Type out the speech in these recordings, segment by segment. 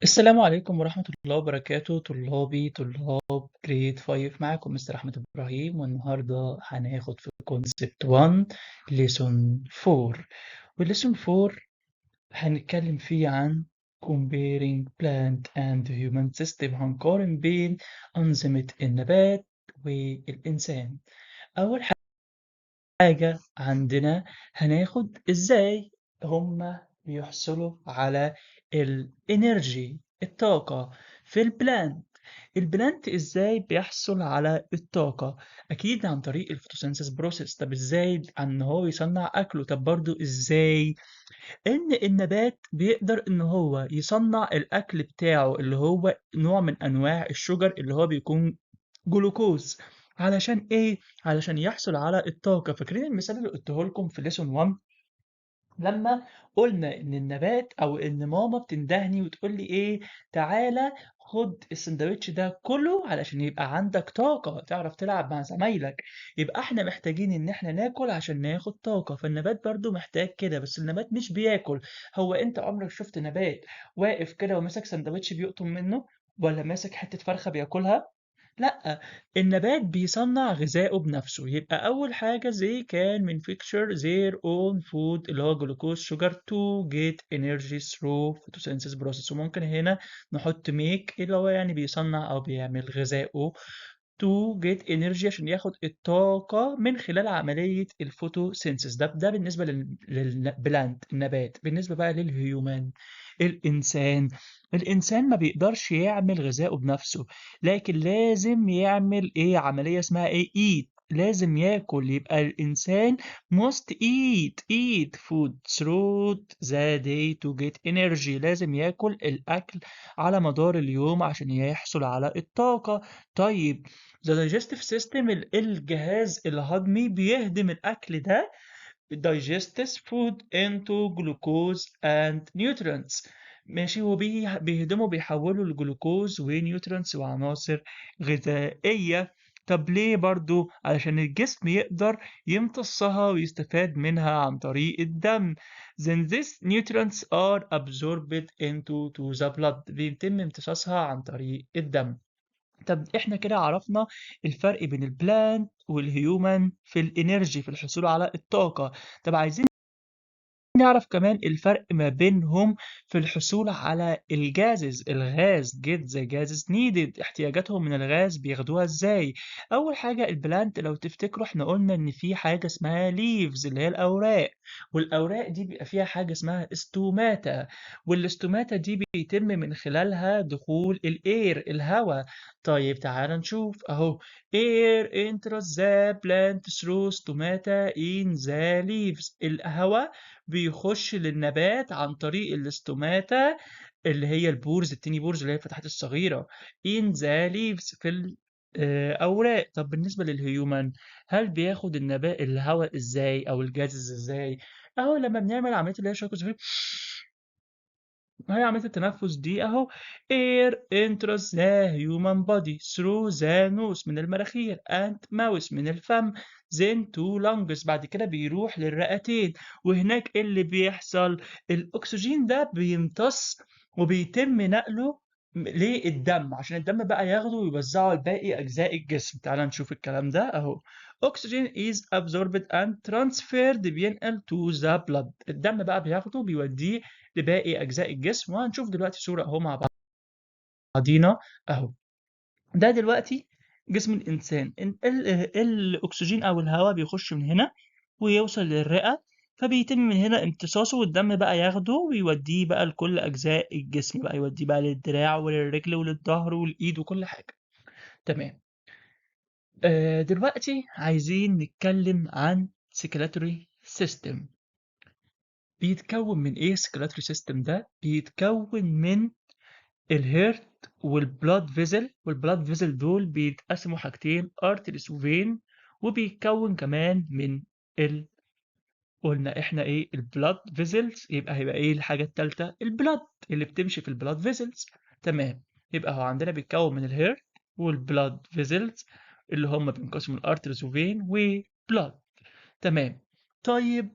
السلام عليكم ورحمة الله وبركاته طلاب جريد 5 معاكم مستر أحمد إبراهيم والنهاردة هناخد في كونسبت 1 ليسون 4 والليسون 4 هنتكلم فيه عن comparing plant and human system هنقارن بين أنظمة النبات والإنسان. أول حاجة عندنا هناخد إزاي هما بيحصلوا على الإنرجي الطاقة في البلانت إزاي بيحصل على الطاقة؟ أكيد عن طريق الفوتوسينثيس بروسيس. طب إزاي إن هو يصنع أكله؟ طب برضو إزاي إن النبات بيقدر إن هو يصنع الأكل بتاعه اللي هو نوع من أنواع الشجر اللي هو بيكون جلوكوز. علشان إيه؟ علشان يحصل على الطاقة. فاكرين المثال اللي قلته لكم في lesson 1 لما قلنا إن النبات أو إن ماما بتندهني وتقول لي إيه؟ تعالى خد السندوتش ده كله علشان يبقى عندك طاقة تعرف تلعب مع زمايلك. يبقى إحنا محتاجين إن إحنا ناكل عشان ناخد طاقة. فالنبات برضو محتاج كده، بس النبات مش بياكل. هو أنت عمرك شفت نبات واقف كده وماسك سندوتش بيقطم منه؟ ولا ماسك حتة فرخة بياكلها؟ لأ، النبات بيصنّع غذائه بنفسه. يبقى أول حاجة they can manufacture their own food اللي هو glucose sugar to get energy through photosynthesis process. وممكن هنا نحط make اللي هو يعني بيصنّع أو بيعمل غذائه to get energy عشان ياخد الطاقة من خلال عملية الphotosynthesis. ده بالنسبة للplant النبات. بالنسبة بقى للhuman الإنسان، الإنسان ما بيقدرش يعمل غذائه بنفسه. لكن لازم يعمل إيه؟ عملية اسمها إيه؟ eat. لازم ياكل. يبقى الإنسان must eat food throughout the day to get energy. لازم ياكل الأكل على مدار اليوم عشان يحصل على الطاقة. طيب the digestive system الجهاز الهضمي بيهضم الأكل ده digests food into glucose and nutrients. ماشي، بيهضموا بيحولوا الجلوكوز ونيوترينتس وعناصر غذائية. طب ليه برضو؟ علشان الجسم يقدر يمتصها ويستفاد منها عن طريق الدم. Then these nutrients are absorbed into the blood. بيتم امتصاصها عن طريق الدم. طب إحنا كده عرفنا الفرق بين البلانت والهيومن في الإنرجي في الحصول على الطاقة. طب عايزين نعرف كمان الفرق ما بينهم في الحصول على الغاز get the gases needed. احتياجاتهم من الغاز بياخدوها ازاي؟ أول حاجة البلانت لو تفتكروا احنا قلنا إن في حاجة اسمها leaves اللي هي الأوراق، والأوراق دي بيبقى فيها حاجة اسمها استوماتا، والاستوماتا دي بيتم من خلالها دخول الهواء. طيب تعال نشوف أهو air enters the plant through stomata in the leaves. الهواء بيخش للنبات عن طريق الاستوماتا اللي هي البورز التيني بورز اللي هي الفتحات الصغيرة in the leaves في الأوراق. طب بالنسبة للهيومن هل بياخد الهواء ازاي أو الجازز ازاي؟ أهو لما بنعمل عملية اللي هي ما هي عملية التنفس دي أهو air enters the human body through the nose من المناخير and mouth من الفم then to lungs بعد كده بيروح للرئتين. وهناك إيه اللي بيحصل؟ الأكسجين ده بيمتص وبيتم نقله للدم عشان الدم بقى ياخده ويوزعه لباقي أجزاء الجسم. تعال نشوف الكلام ده أهو. Oxygen is absorbed and transferred بينقل to the blood. الدم بقى بياخده بيوديه لباقي أجزاء الجسم. وهنشوف دلوقتي صورة أهو مع بعضينا أهو. ده دلوقتي جسم الإنسان. الأكسجين أو الهواء بيخش من هنا ويوصل للرئة، فبيتم من هنا امتصاصه والدم بقى ياخده ويوديه بقى لكل أجزاء الجسم، بقى يوديه بقى للدراع وللرجل وللظهر والإيد وكل حاجة. تمام. دلوقتي عايزين نتكلم عن circulatory system. بيتكون من إيه circulatory system ده؟ بيتكون من الهيرت والبلاد فيزل دول بيتقسموا حاجتين arteries وفين. وبيتكون كمان من ال قلنا احنا ايه البلاد فيزلز. يبقى هيبقى ايه الحاجة التالتة؟ البلاد اللي بتمشي في البلاد فيزلز. تمام. يبقى هو عندنا بيتكون من الهيرت والبلاد فيزلز اللي هم بينقسموا الارتريز وفين وبلاد. تمام. طيب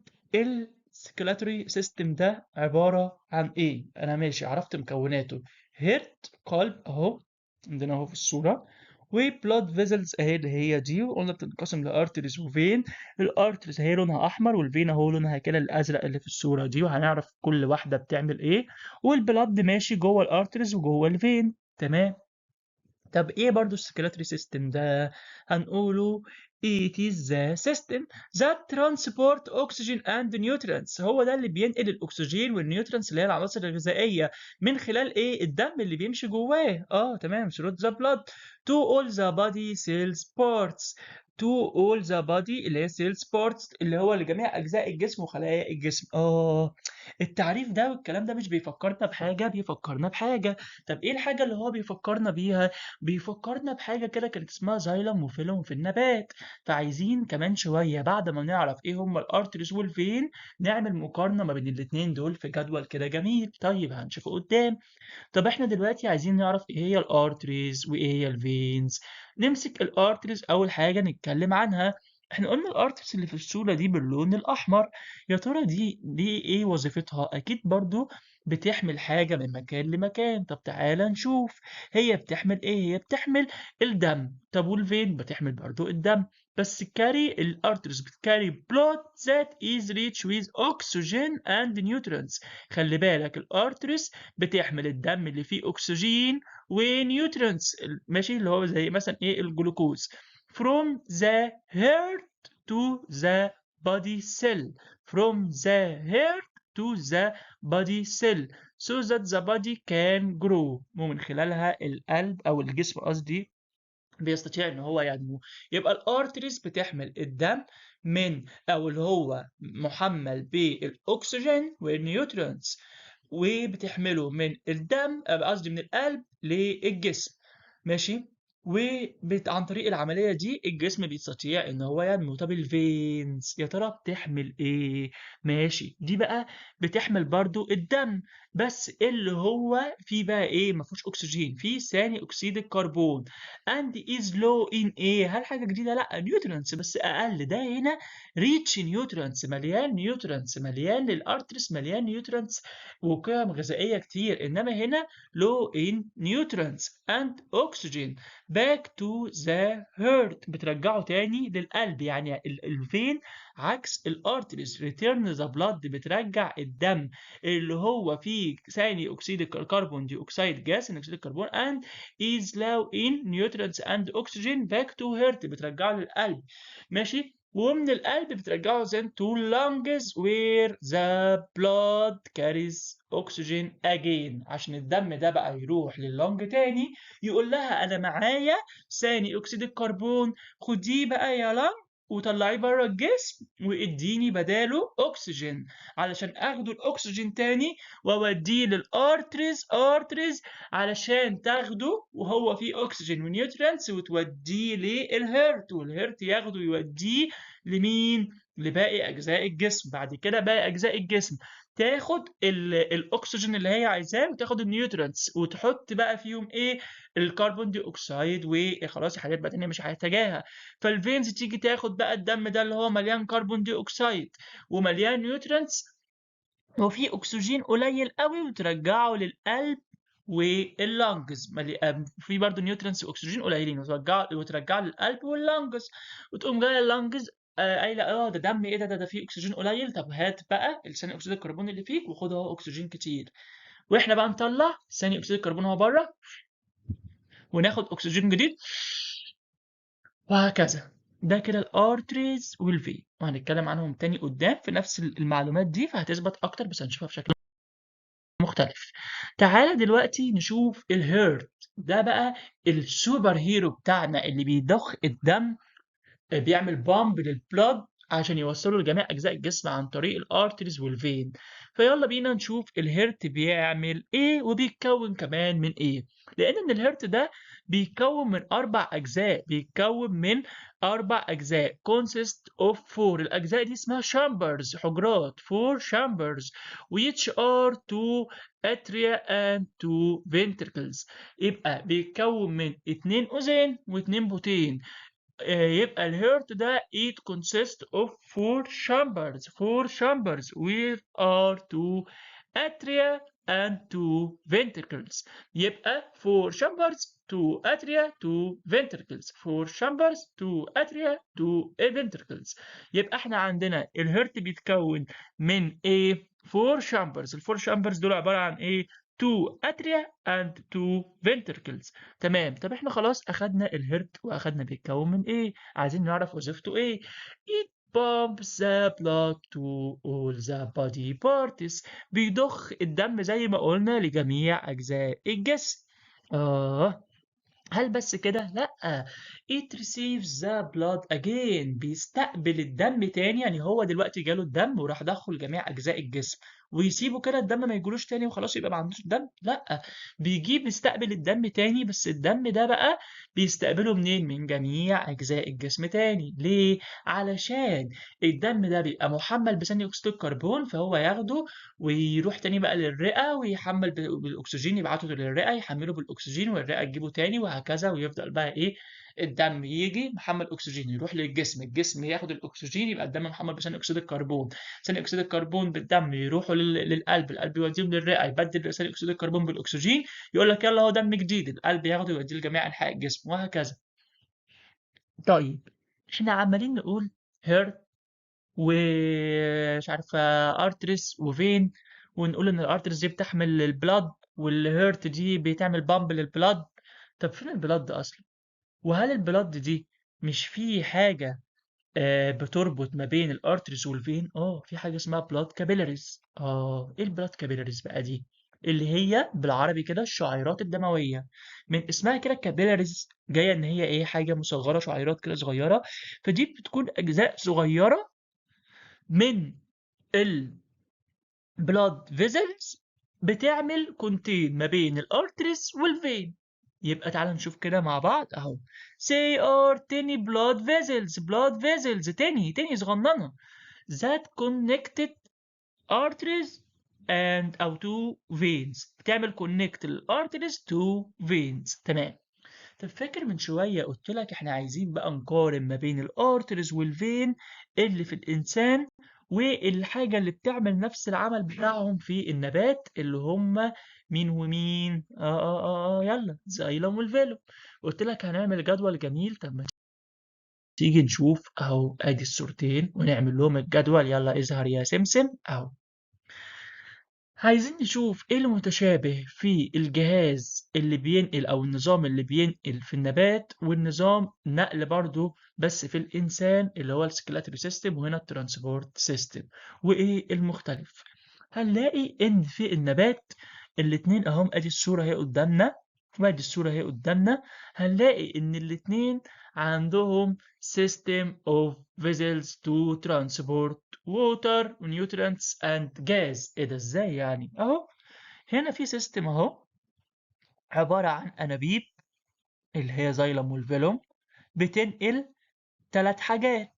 السيركيلاتوري سيستم ده عبارة عن إيه؟ أنا ماشي عرفت مكوناته. هيرت قلب أهو عندنا أهو في الصورة، وبلاد فيزلز أهي اللي هي دي، وقلنا بتنقسم لأرتريز وفين. الأرتريز هي لونها أحمر، والفين أهو لونها كده الأزرق اللي في الصورة دي، وهنعرف كل واحدة بتعمل إيه. والبلاد ماشي جوه الأرتريز وجوه الفين. تمام. طب ايه برضو السكريتري سيستم ده؟ هنقوله it is the system that transport oxygen and nutrients. هو ده اللي بينقل الاكسجين والنيوترينتس اللي هي العناصر الغذائيه من خلال ايه؟ الدم اللي بيمشي جواه. تمام. through the blood to all the body cells parts. to all the body اللي هي cells parts اللي هو لجميع اجزاء الجسم وخلايا الجسم. التعريف ده والكلام ده مش بيفكرنا بحاجه، بيفكرنا بحاجه. طب ايه الحاجه اللي هو بيفكرنا بيها؟ بيفكرنا بحاجة كده كانت اسمها زايلم وفيلم في النبات. فعايزين كمان شوية بعد ما نعرف ايه هما الارتريز والفين نعمل مقارنة ما بين الاتنين دول في جدول كده جميل. طيب هنشوفه قدام. طب احنا دلوقتي عايزين نعرف ايه هي الارتريز وايه هي الفينز. نمسك الارتريز اول حاجة نتكلم عنها. احنا قلنا الارتريز اللي في الصورة دي باللون الاحمر. يا ترى دي ايه وظيفتها؟ اكيد برضو بتحمل حاجة من مكان لمكان. طب تعالى نشوف. هي بتحمل ايه؟ هي بتحمل الدم. طب والفين بتحمل برضو الدم. بس الارتريز بتكاري blood that is rich with oxygen and nutrients. خلي بالك الارتريز بتحمل الدم اللي فيه اكسجين ونيوترينتس ماشي، اللي هو زي مثلا ايه؟ الجلوكوز. from the heart to the body cell. from the heart to the body cell so that the body can grow. ومن خلالها القلب او الجسم قصدي بيستطيع ان هو ينمو. يبقى الارتريز بتحمل الدم من او اللي هو محمل بالاكسجين والنيوترينتس، وبتحمله من الدم قصدي من القلب للجسم. ماشي. وعن طريق العملية دي الجسم بيستطيع ان هو ينمو. طب الفينز يا ترى بتحمل ايه؟ ماشي، دي بقى بتحمل برضو الدم، بس اللي هو فيه بقى ايه؟ ما فيهوش اكسجين، فيه ثاني اكسيد الكربون. and is low in ايه؟ هل حاجة جديدة؟ لا، نيوترينتس بس اقل. ده هنا ريتش نيوترينتس، مليان نيوترينتس، مليان للارتريس، مليان نيوترينتس وقيم غذائية كتير. انما هنا low in nutrients and oxygen back to the heart. بترجعه تاني للقلب. يعني الفين عكس الارتريس return the blood، بترجع الدم اللي هو فيه ثاني اكسيد الكربون دي اكسيد جاز، ثاني اكسيد الكربون and is low in nutrients and oxygen back to heart، بترجعه للقلب. ماشي. ومن القلب بترجعه then to lungs where the blood carries oxygen again، عشان الدم ده بقى يروح لللنج تاني يقول لها انا معايا ثاني اكسيد الكربون، خديه بقى يا لنج وطلعيه بره الجسم واديني بداله اكسجين، علشان اخده الاكسجين تاني واوديه ارتريز علشان تاخده وهو فيه اكسجين ونيوترينتس وتوديه للهرت، والهرت ياخده يوديه لمين؟ لباقي اجزاء الجسم. بعد كده باقي اجزاء الجسم تاخد الاكسجين اللي هي عايزاه وتاخد النيوترينتس وتحط بقى فيهم ايه؟ الكربون دي اوكسيد وخلاص حاجات بقى تانية مش هحتاجاها. فالفينز تيجي تاخد بقى الدم ده اللي هو مليان كربون دي اوكسيد ومليان نيوترينتس وفي اكسجين قليل قوي وترجعه للقلب واللنجز. في برضه نيوترينتس واكسجين قليلين وترجعه للقلب واللنجز. وتقوم جايه اللنجز قايله ده دم ايه؟ ده فيه اكسجين قليل. طب هات بقى ثاني اكسيد الكربون اللي فيك وخد اهو اكسجين كتير، واحنا بقى نطلع ثاني اكسيد الكربون هو بره وناخد اكسجين جديد، وهكذا. ده كده الارتريز والفي، وهنتكلم عنهم تاني قدام في نفس المعلومات دي فهتثبت اكتر بس هنشوفها بشكل مختلف. تعالى دلوقتي نشوف الهيرت. ده بقى السوبر هيرو بتاعنا اللي بيضخ الدم، بيعمل بامب للبلاد عشان يوصله لجميع اجزاء الجسم عن طريق الارتريز والفين. فيلا بينا نشوف الهرت بيعمل ايه وبيتكون كمان من ايه. لان الهرت ده بيتكون من 4 اجزاء، consist of 4. الاجزاء دي اسمها chambers، حجرات، 4 chambers which are 2 atria and 2 ventricles. يبقى بيتكون من 2 اذين و2 بطين. يبقى الهيرت ده it consists of four chambers where are two atria and two ventricles. يبقى four chambers two atria two ventricles. four chambers two atria two ventricles. يبقى احنا عندنا الهيرت بيتكون من ايه؟ four chambers. الفور chambers دول عبارة عن ايه؟ two atria and two ventricles. تمام. طب احنا خلاص اخدنا الهرت واخدنا بيتكون من ايه، عايزين نعرف وظيفته ايه. it pumps the blood to all the body parts. بيضخ الدم زي ما قلنا لجميع اجزاء الجسم. هل بس كده؟ لأ. it receives the blood again. بيستقبل الدم تاني، يعني هو دلوقتي جاله الدم وراح دخل جميع أجزاء الجسم ويسيبه كده الدم ما يجيلوش تاني وخلاص يبقى ما عندوش دم؟ لأ، بيستقبل الدم تاني، بس الدم ده بقى بيستقبله منين؟ من جميع أجزاء الجسم تاني. ليه؟ علشان الدم ده بيبقى محمل بثاني أكسيد الكربون، فهو ياخده ويروح تاني بقى للرئة ويحمل بالأكسجين، يبعته للرئة يحمله بالأكسجين والرئة تجيبه تاني وهكذا، ويفضل بقى إيه؟ الدم يجي محمل أكسجين يروح للجسم، الجسم ياخد الأكسجين يبقى الدم محمل بثاني أكسيد الكربون، ثاني أكسيد الكربون بالدم يروحوا للقلب، القلب يوديهم للرئة يبدل ثاني أكسيد الكربون بالأكسجين، يقول لك يلا هو دم جديد، القلب ياخده يوديه لجميع أنحاء الجسم وهكذا. طيب إحنا عمالين نقول هيرت ومش عارفة ارتريس وفين، ونقول ان الارتريس دي بتحمل البلاد والهيرت دي بتعمل بامب للبلاد. طب فين البلاد اصلا؟ وهل البلاد دي مش في حاجة بتربط ما بين الارتريس والفين؟ في حاجة اسمها بلاد كابيلاريز. ايه البلاد كابيلاريز بقى دي؟ اللي هي بالعربي كده الشعيرات الدموية. من اسمها كده كابيلاريز جاية ان هي ايه؟ حاجة مصغرة، شعيرات كده صغيرة، فدي بتكون اجزاء صغيرة من البلاد فيزلز بتعمل كونتين ما بين الارتريس والفين. يبقى تعال نشوف كده مع بعض اهو. say are tiny blood vessels تاني صغننة that connected arteries and أو to veins. بتعمل connect الارتريس to veins. تمام. طب فاكر من شوية قلت لك احنا عايزين بقى نقارن ما بين الارترز والفين اللي في الإنسان والحاجة اللي بتعمل نفس العمل بتاعهم في النبات اللي هم مين ومين؟ يلا زايلم والفيلوم. قلت لك هنعمل جدول جميل. طب ما تيجي نشوف اهو، ادي الصورتين ونعمل لهم الجدول. يلا اظهر يا سمسم اهو. عايزين نشوف ايه المتشابه في الجهاز اللي بينقل او النظام اللي بينقل في النبات، والنظام نقل برضو بس في الانسان اللي هو السكيلاتري سيستم، وهنا الترانسبورت سيستم. وايه المختلف؟ هنلاقي ان في النبات الاتنين اهم، ادي الصورة هي قدامنا وادي الصورة هي قدامنا، هنلاقي ان الاتنين عندهم system of vessels to transport water nutrients and gas. ايه ده ازاي يعني؟ اهو هنا في سيستم اهو عبارة عن انابيب اللي هي زايلم والفيلوم بتنقل ثلاث حاجات: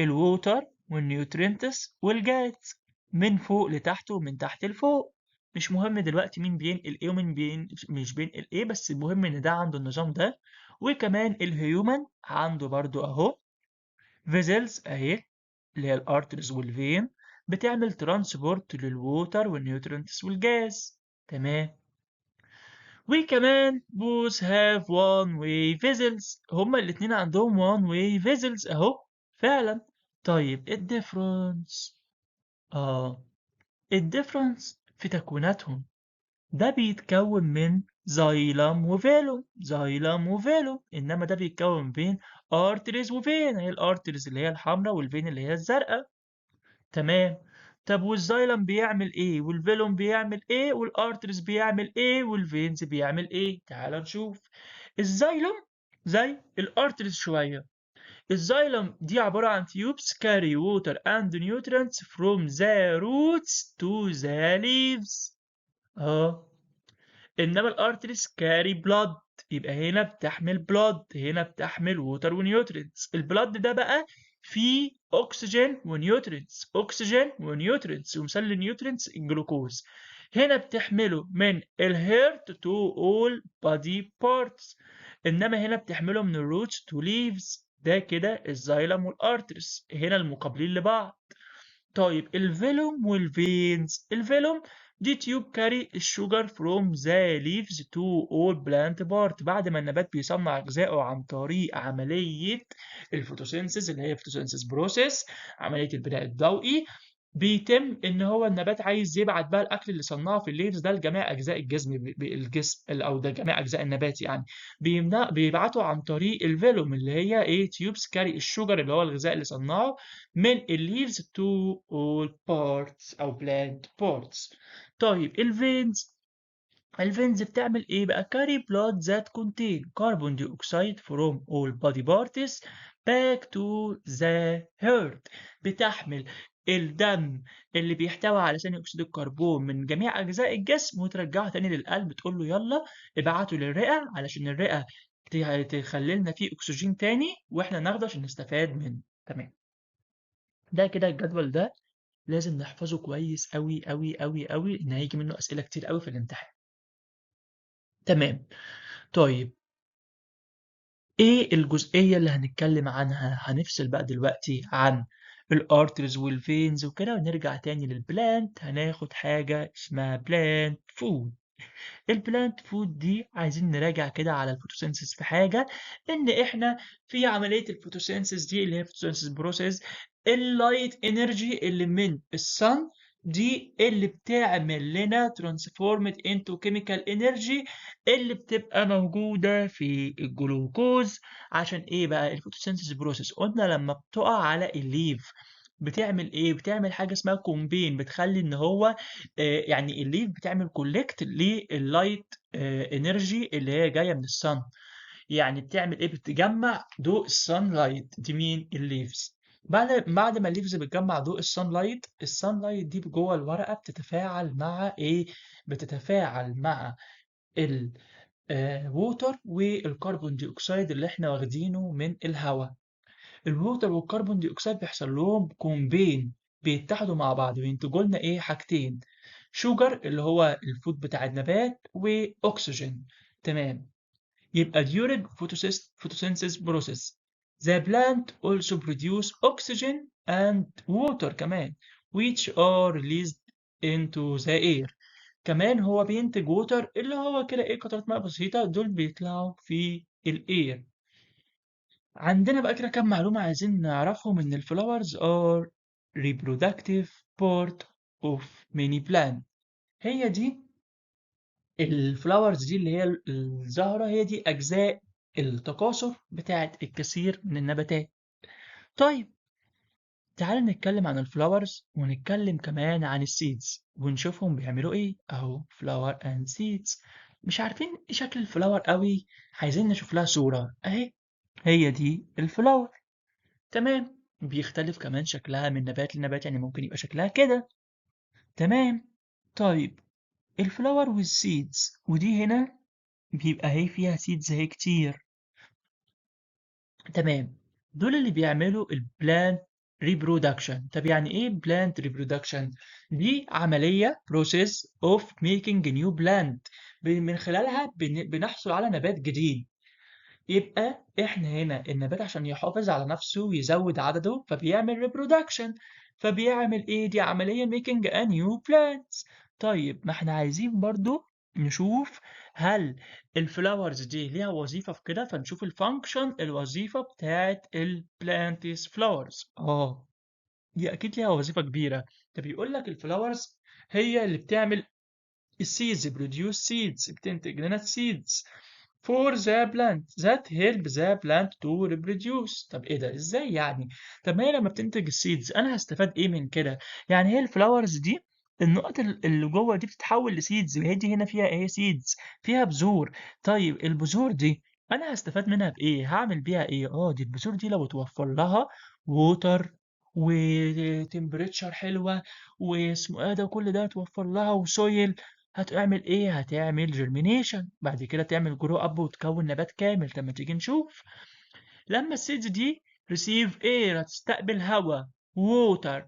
الووتر والنيوترينتس والجاز من فوق لتحت ومن تحت لفوق. مش مهم دلوقتي مين بينقل ايه ومين مش بينقل ايه، بس المهم ان ده عنده النظام ده. وكمان الهيومن عنده برضو اهو فيزلز اهي اللي هي الارترز والفين بتعمل ترانسبورت للووتر والنيوترينتس والجاز. تمام. وكمان both have one way vessels، هما الاتنين عندهم one way vessels اهو فعلا. طيب الديفرنس؟ الديفرنس في تكويناتهم، ده بيتكون من زايلم وفيلوم، انما ده بيتكون بين ارتريز وفين، هي الارتريز اللي هي الحمراء والفين اللي هي الزرقاء. تمام. طب والزايلم بيعمل ايه والفيلوم بيعمل ايه والارتريز بيعمل ايه والفينز بيعمل ايه؟ تعال نشوف. الزايلم زي الارتريز شويه. الزايلم دي عبارة عن tubes carry water and nutrients from the roots to the leaves. انما الارتريز carry blood، يبقى هنا بتحمل blood، هنا بتحمل water ونيوترينتس. البلاد ده بقى فيه اكسجين ونيوترينتس، اكسجين ونيوترينتس، ومثال النيوترينتس الجلوكوز. هنا بتحمله من الهيرت to all body parts، انما هنا بتحمله من الروتس to leaves. ده كده الزايلم والارترس هنا المقابلين لبعض. طيب الفيلوم والفينز، الفيلوم دي تيوب كاري الشوجر فروم ذا ليفز تو اول بلانت بارت، بعد ما النبات بيصنع غذائه عن طريق عملية الفوتوسينثيز اللي هي فوتوسينثيز بروسيس، عملية البناء الضوئي. بيتم ان هو النبات عايز يبعت بقى الاكل اللي صنعه في الليفز ده لجميع اجزاء الجسم، الجسم او ده جميع اجزاء النبات يعني. بيبعته عن طريق الفيلوم اللي هي ايه تيوبس كاري الشوجر اللي هو الغذاء اللي صنعه من الليفز to all parts أو plant parts. طيب الفينز بتعمل إيه بقى؟ carry blood that contain carbon dioxide from all body parts back to the heart. بتحمل الدم اللي بيحتوي على ثاني أكسيد الكربون من جميع أجزاء الجسم وترجعه تاني للقلب، تقول له يلا ابعته للرئة علشان الرئة تخلي لنا فيه أكسجين تاني وإحنا ناخده عشان نستفاد منه. تمام. ده كده الجدول ده لازم نحفظه كويس أوي أوي أوي أوي، إن هيجي منه أسئلة كتير أوي في الامتحان. تمام. طيب إيه الجزئية اللي هنتكلم عنها؟ هنفصل بقى دلوقتي عن الارترز والفينز وكده ونرجع تاني للبلانت، هناخد حاجة اسمها بلانت فود. البلانت فود دي عايزين نراجع كده على الفوتوسينثيس في حاجة، إن إحنا في عملية الفوتوسينثيس دي اللي هي فوتوسينثيس بروسيس، اللايت انرجي اللي من الصن دي اللي بتعمل لنا ترانسفورمد انتو كيميكال انرجي اللي بتبقى موجودة في الجلوكوز. عشان ايه بقى الفوتوسينثيس بروسيس؟ قلنا لما بتقع على الليف بتعمل ايه؟ بتعمل حاجة اسمها كومبين، بتخلي ان هو يعني الليف بتعمل كولكت لللايت انرجي اللي هي جايه من الصن. يعني بتعمل ايه؟ بتجمع ضوء الصن لايت دي مين؟ الليفز. بعد ما الليفز بتجمع ضوء الصن لايت دي جوه الورقه بتتفاعل مع ايه؟ بتتفاعل مع الووتر والكربون دي اكسيد اللي احنا واخدينه من الهواء. الووتر والكربون دي اكسيد بيحصل لهم كومبين، بيتحدوا مع بعض وينتجوا لنا ايه؟ حاجتين، شوجر اللي هو الفود بتاع النبات واكسجين. تمام. يبقى during photosynthesis process the plant also produce oxygen and water كمان which are released into the air. كمان هو بينتج ووتر اللي هو كده ايه قطرات ماء بسيطة، دول بيطلعوا في الاير. عندنا بقى كده كام معلومة عايزين نعرفهم، إن الفلاورز are reproductive part of many plants. هي دي الفلاورز دي اللي هي الزهرة، هي دي أجزاء التكاثر بتاعت الكثير من النباتات. طيب تعال نتكلم عن الفلاورز ونتكلم كمان عن السيدز ونشوفهم بيعملوا ايه. اهو فلاور اند سيدز. مش عارفين ايه شكل الفلاور قوي، عايزين نشوف لها صورة اهي. هي دي الفلاور. تمام. بيختلف كمان شكلها من نبات لنبات، يعني ممكن يبقى شكلها كده. تمام. طيب الفلاور والسيدز، ودي هنا بيبقى هي فيها سيدز هي كتير. تمام. دول اللي بيعملوا البلانت ريبرودكشن. طب يعني ايه بلانت ريبرودكشن؟ دي عملية process of making a new plant، من خلالها بنحصل على نبات جديد. يبقى احنا هنا النبات عشان يحافظ على نفسه ويزود عدده فبيعمل reproduction. فبيعمل ايه؟ دي عملية making a new plants. طيب ما احنا عايزين برضو نشوف هل الفلاورز دي ليها وظيفة في كده، فنشوف الفانكشن الوظيفة بتاعت البلانتس فلاورز. دي اكيد ليها وظيفة كبيرة. ده بيقول لك الفلاورز هي اللي بتعمل السيدز، produce seeds، بتنتج لنا seeds for the plant that help the plant to reproduce. طب ايه ده؟ ازاي يعني؟ طب ما هي لما بتنتج السيدز انا هستفاد ايه من كده؟ يعني هي الفلاورز دي النقط اللي جوه دي بتتحول لسيدز، وهي دي هنا فيها ايه؟ سيدز، فيها بذور. طيب البذور دي انا هستفاد منها بايه؟ هعمل بيها ايه؟ دي البذور دي لو توفر لها ووتر وتمبريتشر حلوه واسمه ايه ده كل ده توفر لها وسويل، هتعمل ايه؟ هتعمل جيرمينيشن، بعد كده تعمل جرو اب وتكون نبات كامل. طب ما تيجي نشوف. لما السيدز دي ريسيف اير، هتستقبل هواء ووتر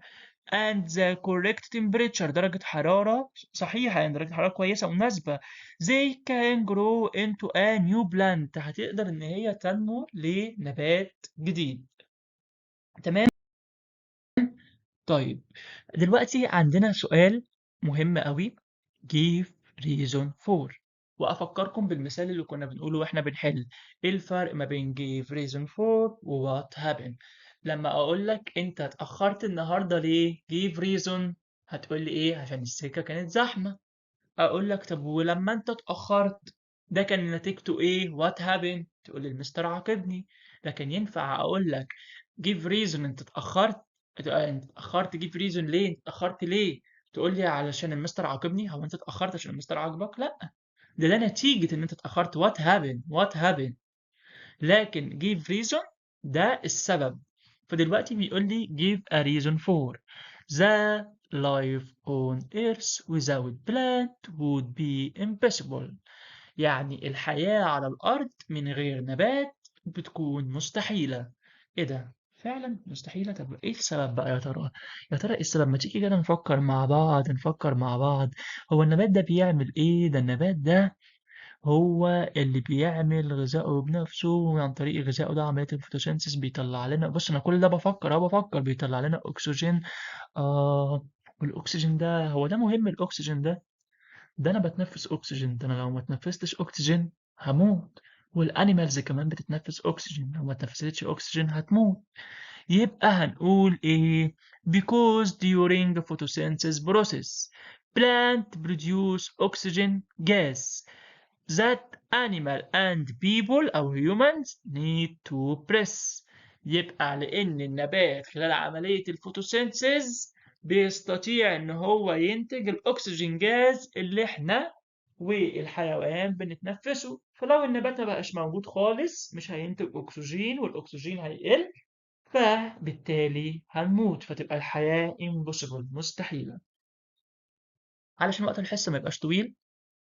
and the correct temperature درجة حرارة صحيحة، يعني درجة حرارة كويسة ومناسبة they can grow into a new plant هتقدر إن هي تنمو لنبات جديد. تمام. طيب دلوقتي عندنا سؤال مهم قوي give reason for وأفكركم بالمثال اللي كنا بنقوله وإحنا بنحل إيه الفرق ما بين give reason for و what happened. لما أقول لك أنت اتأخرت النهاردة ليه give reason هتقول لي إيه عشان السكة كانت زحمة. أقول لك طب ولما أنت اتأخرت ده كان نتيجته إيه what happened تقول لي المستر عاقبني. لكن ينفع أقول لك give reason أنت اتأخرت أنت اتأخرت give reason ليه أنت اتأخرت ليه تقول لي علشان المستر عاقبني هو أنت اتأخرت عشان المستر عاقبك لا ده نتيجة إن أنت اتأخرت what happened. لكن give reason ده السبب. فدلوقتي بيقول لي give a reason for the life on earth without plant would be impossible. يعني الحياة على الأرض من غير نبات بتكون مستحيلة. إيه ده؟ فعلا مستحيلة. طب إيه السبب بقى يا ترى؟ يا ترى إيه السبب؟ ما تيجي كده نفكر مع بعض. هو النبات ده بيعمل إيه؟ ده النبات ده هو اللي بيعمل غذائه بنفسه وعن طريق غذائه ده عملية الفوتوسينثيز بيطلع لنا. بص أنا كل ده بفكر بيطلع لنا أكسجين. آه. والأكسجين ده هو ده مهم الأكسجين ده أنا بتنفس أكسجين ده أنا لو ما تنفستش أكسجين هموت. والأنيمالز كمان بتتنفس أكسجين لو ما تنفستش أكسجين هتموت. يبقى هنقول إيه because during photosynthesis process plant produce oxygen gas that animal and people أو humans need to breathe. يبقى لأن النبات خلال عملية الفوتوسينثيز بيستطيع إن هو ينتج الأكسجين جاز اللي إحنا والحيوان بنتنفسه. فلو النبات مبقاش موجود خالص مش هينتج أكسجين والأكسجين هيقل فبالتالي هنموت فتبقى الحياة impossible مستحيلة. علشان وقت الحصة ما يبقاش طويل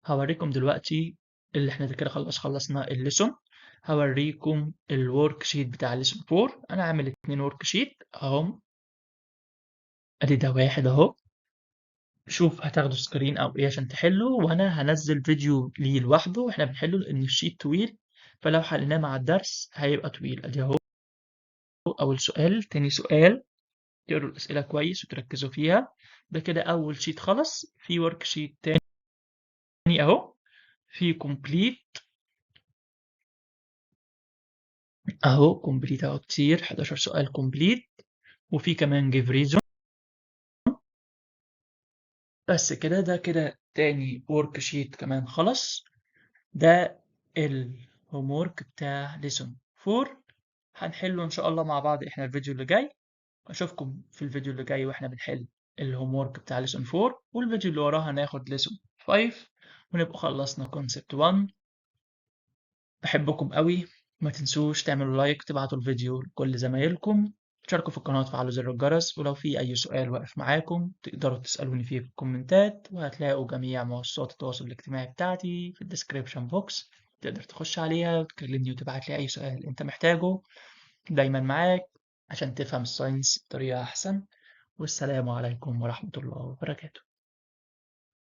هوريكم دلوقتي اللي احنا كده خلصنا الليسون. هوريكم الورك شيت بتاع الليسون 4. انا عامل 2 ورك شيت اهم. ادي ده واحد اهو. شوف هتاخدوا سكرين او ايه عشان تحلوا وانا هنزل فيديو ليه لوحده واحنا بنحله لان الشيت طويل فلو حليناه مع الدرس هيبقى طويل. ادي اهو اول سؤال تاني سؤال تقروا الاسئله كويس وتركزوا فيها. ده كده اول شيت خلص. في ورك شيت تاني اهو في كومبليت اهو كومبليت اهو كتير 11 سؤال كومبليت وفي كمان جيف ريزون. بس كده ده كده تاني ورك شيت كمان خلص. ده الهوم ورك بتاع ليسون 4 هنحله ان شاء الله مع بعض احنا الفيديو اللي جاي. اشوفكم في الفيديو اللي جاي واحنا بنحل الهوم ورك بتاع ليسون 4 والفيديو اللي وراه هناخد ليسون 5 ونبقى خلصنا كونسبت 1. بحبكم قوي. ما تنسوش تعملوا لايك تبعتوا الفيديو لكل زمايلكم تشاركوا في القناة وتفعلوا زر الجرس ولو في أي سؤال واقف معاكم تقدروا تسألوني فيه في الكومنتات وهتلاقوا جميع منصات التواصل الاجتماعي بتاعتي في الديسكريبشن بوكس. تقدر تخش عليها وتكلمني وتبعت لي أي سؤال أنت محتاجه. دايما معاك عشان تفهم الساينس بطريقة أحسن. والسلام عليكم ورحمة الله وبركاته.